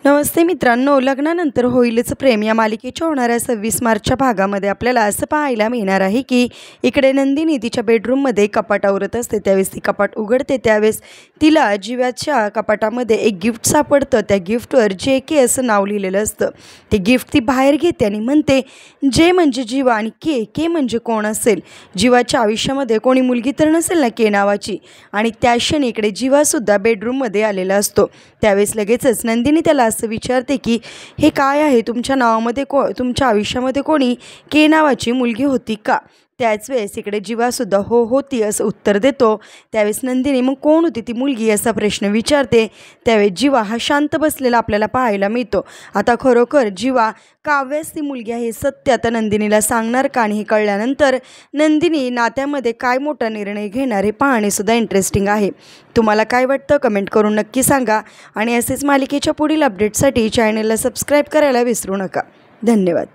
नमस्ते मित्रांनो, लग्नानंतर होईलच प्रेम या मालिकेच्या होणाऱ्या 26 मार्चच्या भागामध्ये आपल्याला असं पाहायला मिळणार आहे की इकडे नंदिनी तिच्या बेडरूममध्ये कपाट आवरत असते। त्यावेळेस ती कपाट उघडते त्यावेळेस तिला जीवाच्या कपाटामध्ये एक गिफ्ट सापडतं। त्या गिफ्टवर JK असं नाव लिहिलेलं असतं। ते गिफ्ट ती बाहेर घेते आणि म्हणते जे म्हणजे जीवा आणि के म्हणजे कोण असेल। जीवाच्या आयुष्यामध्ये कोणी मुलगी तर नसेल ना के नावाची। आणि त्या क्षणी इकडे जीवासुद्धा बेडरूममध्ये आलेला असतो। त्यावेळेस लगेचच नंदिनी त्याला असं विचारते की हे काय आहे, तुमच्या नावामध्ये तुमच्या आयुष्यामध्ये कोणी के नावाची मुलगी होती का? त्याच वेळेस इकडे जीवासुद्धा हो होती असं उत्तर देतो। त्यावेळेस नंदिनी मग कोण होती ती मुलगी असा प्रश्न विचारते। त्यावेळेस जीवा हा शांत बसलेला आपल्याला पाहायला मिळतो। आता खरोखर जीवा काव्याच ती मुलगी आहे सत्य आता नंदिनीला सांगणार का? आणि हे कळल्यानंतर नंदिनी नात्यामध्ये काय मोठा निर्णय घेणार हे पाहणेसुद्धा इंटरेस्टिंग आहे। तुम्हाला काय वाटतं कमेंट करून नक्की सांगा आणि असेच मालिकेच्या पुढील अपडेटसाठी चॅनलला सबस्क्राईब करायला विसरू नका। धन्यवाद।